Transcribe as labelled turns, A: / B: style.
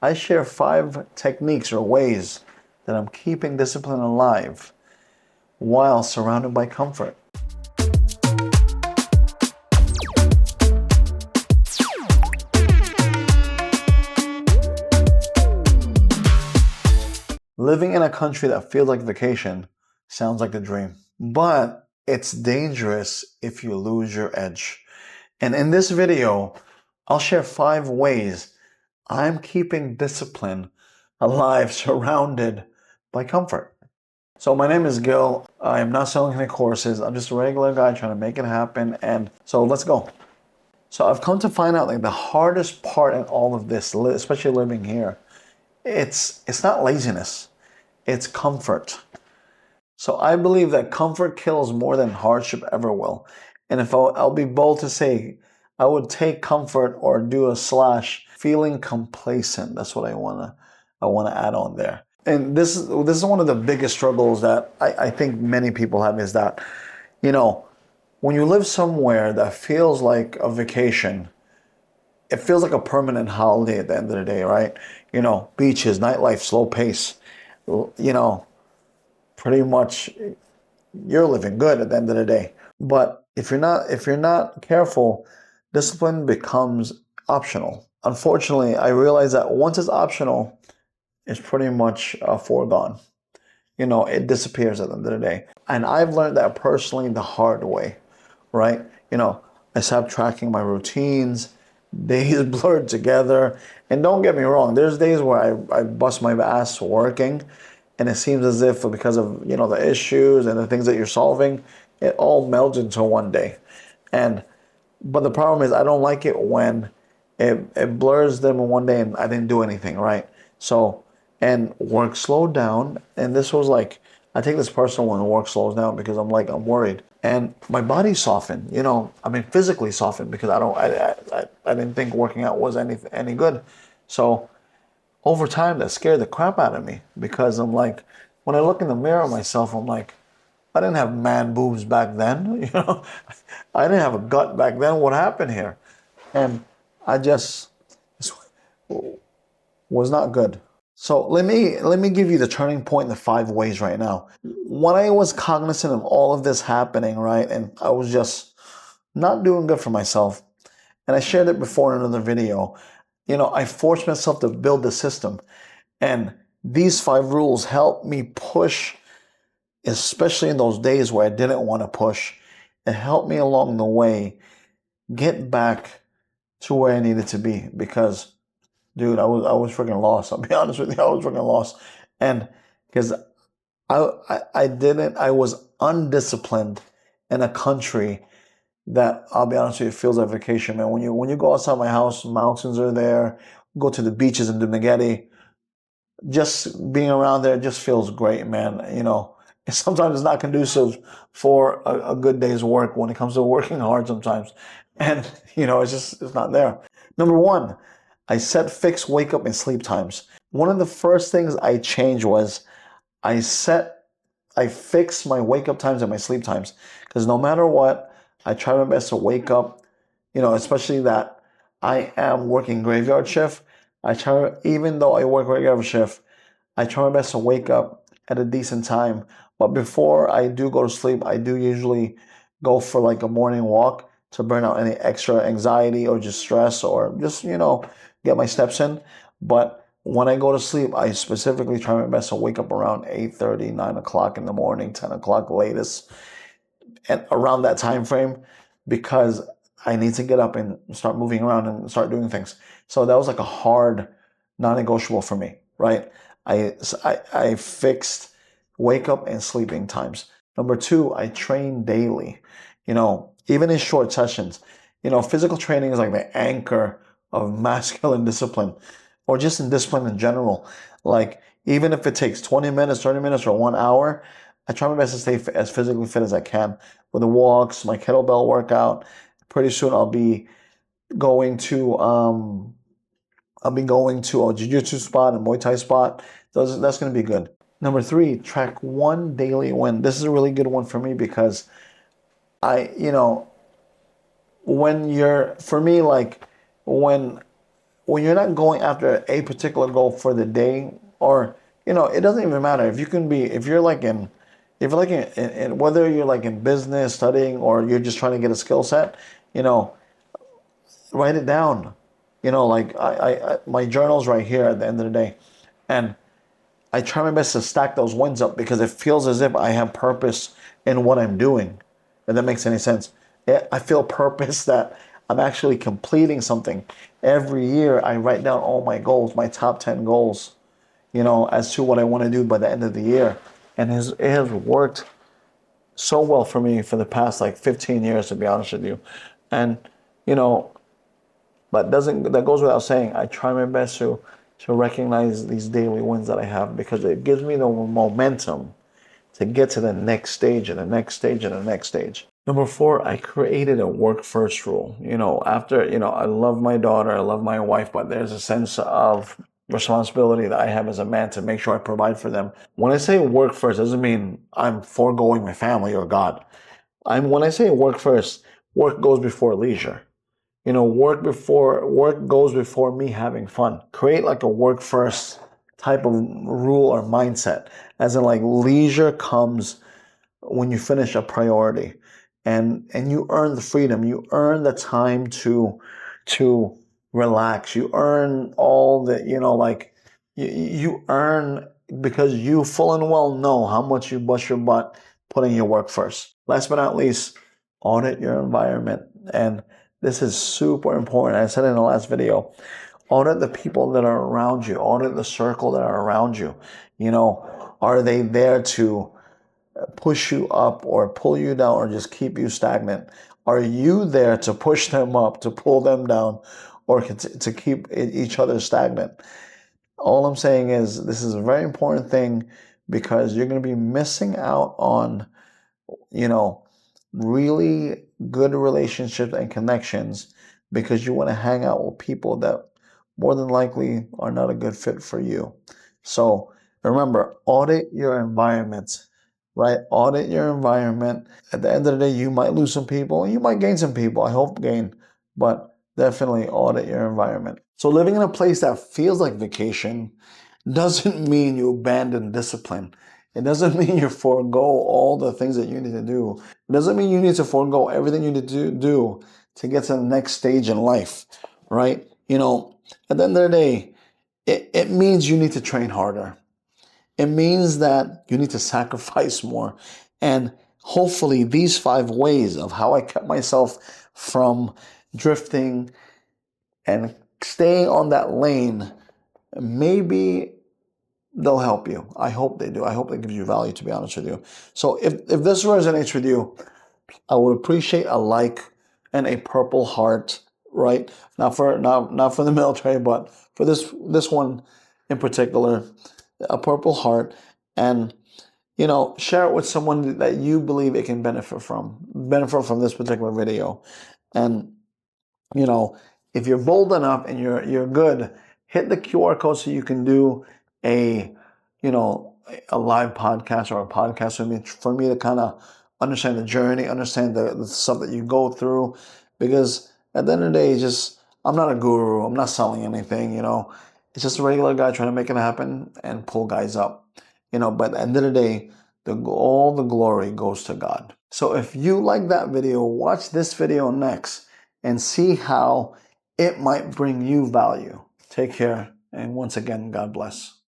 A: I share 5 techniques or ways that I'm keeping discipline alive while surrounded by comfort. Living in a country that feels like vacation sounds like a dream, but it's dangerous if you lose your edge. And in this video, I'll share 5 ways I'm keeping discipline alive, surrounded by comfort. So my name is Gil. I am not selling any courses. I'm just a regular guy trying to make it happen. And so let's go. So I've come to find out like the hardest part in all of this, especially living here, it's not laziness, it's comfort. So I believe that comfort kills more than hardship ever will. And if I'll be bold to say, I would take comfort or do a slash feeling complacent. That's what I wanna add on there. And this is one of the biggest struggles that I think many people have, is that, when you live somewhere that feels like a vacation, it feels like a permanent holiday at the end of the day, right? Beaches, nightlife, slow pace, pretty much you're living good at the end of the day. But if you're not careful, discipline becomes optional. Unfortunately, I realize that once it's optional, it's pretty much foregone. It disappears at the end of the day. And I've learned that personally the hard way, right? I stopped tracking my routines, days blurred together. And don't get me wrong, there's days where I bust my ass working, and it seems as if because of, the issues and the things that you're solving, it all melds into one day. But the problem is I don't like it when it blurs them in one day and I didn't do anything, right? So, and work slowed down, and this was like, I take this personal when work slows down because I'm worried. And my body softened, physically softened, because I didn't think working out was any good. So over time that scared the crap out of me, because I'm like, when I look in the mirror of myself, I'm like, I didn't have man boobs back then, I didn't have a gut back then. What happened here? And I just was not good. So let me give you the turning point in the 5 ways right now. When I was cognizant of all of this happening, right, and I was just not doing good for myself, and I shared it before in another video, I forced myself to build the system. And these 5 rules helped me push, especially in those days where I didn't want to push. It helped me along the way get back to where I needed to be, because dude, I was freaking lost. I'll be honest with you, I was freaking lost. And because I was undisciplined in a country that, I'll be honest with you, it feels like vacation, man. When you go outside my house, mountains are there, go to the beaches in Dumaguete, just being around there just feels great, man. Sometimes it's not conducive for a good day's work when it comes to working hard sometimes. And, it's not there. Number 1, I set fixed wake up and sleep times. One of the first things I changed was I fixed my wake up times and my sleep times. Because no matter what, I try my best to wake up, especially that I am working graveyard shift. Even though I work graveyard shift, I try my best to wake up at a decent time. But before I do go to sleep, I do usually go for like a morning walk to burn out any extra anxiety or just stress, or just, get my steps in. But when I go to sleep, I specifically try my best to wake up around 8:30, 9 o'clock in the morning, 10 o'clock latest, and around that time frame, because I need to get up and start moving around and start doing things. So that was like a hard non-negotiable for me, right? I fixed wake up and sleeping times. Number 2, I train daily, even in short sessions. Physical training is like the anchor of masculine discipline, or just in discipline in general. Like, even if it takes 20 minutes, 30 minutes, or 1 hour, I try my best to stay as physically fit as I can with the walks, my kettlebell workout. Pretty soon I'll be going to a jiu-jitsu spot, a Muay Thai spot. That's going to be good. Number 3, track 1 daily win. This is a really good one for me, because when when you're not going after a particular goal for the day, or it doesn't even matter if you can be, if you're like in whether you're like in business studying or you're just trying to get a skill set, write it down. Like my journal's right here at the end of the day, and I try my best to stack those wins up because it feels as if I have purpose in what I'm doing. If that makes any sense. I feel purpose that I'm actually completing something. Every year I write down all my goals, my top 10 goals, as to what I want to do by the end of the year. And it has worked so well for me for the past like 15 years, to be honest with you. And, you know, but that goes without saying. I try my best to recognize these daily wins that I have because it gives me the momentum to get to the next stage and the next stage and the next stage. Number 4, I created a work first rule. After, I love my daughter, I love my wife, but there's a sense of responsibility that I have as a man to make sure I provide for them. When I say work first, it doesn't mean I'm foregoing my family or God. When I say work first, work goes before leisure. Work goes before me having fun. Create like a work first type of rule or mindset, as in like leisure comes when you finish a priority, and you earn the freedom, you earn the time to relax, you earn all the like you earn because you full and well know how much you bust your butt putting your work first. Last but not least, audit your environment. And this is super important. I said in the last video, audit the people that are around you, audit the circle that are around you. Are they there to push you up or pull you down or just keep you stagnant? Are you there to push them up, to pull them down, or to keep each other stagnant? All I'm saying is this is a very important thing because you're going to be missing out on, really good relationships and connections because you want to hang out with people that more than likely are not a good fit for you. So remember, audit your environment, right? Audit your environment. At the end of the day, you might lose some people, you might gain some people. I hope gain, but definitely audit your environment. So living in a place that feels like vacation doesn't mean you abandon discipline. It doesn't mean you forego all the things that you need to do. It doesn't mean you need to forego everything you need to do to get to the next stage in life, right? At the end of the day, it means you need to train harder. It means that you need to sacrifice more. And hopefully these 5 ways of how I kept myself from drifting and staying on that lane, maybe they'll help you. I hope they do. I hope it gives you value, to be honest with you. So if this resonates with you, I would appreciate a like and a purple heart, right? Not for the military, but for this one in particular, a purple heart, and share it with someone that you believe it can benefit from this particular video. And if you're bold enough and you're good, hit the QR code so you can do a a live podcast or a podcast with me, for me to kind of understand the journey, understand the stuff that you go through. Because at the end of the day, I'm not a guru, I'm not selling anything, it's just a regular guy trying to make it happen and pull guys up, but at the end of the day, all the glory goes to God. So if you like that video, watch this video next and see how it might bring you value. Take care, and once again, God bless.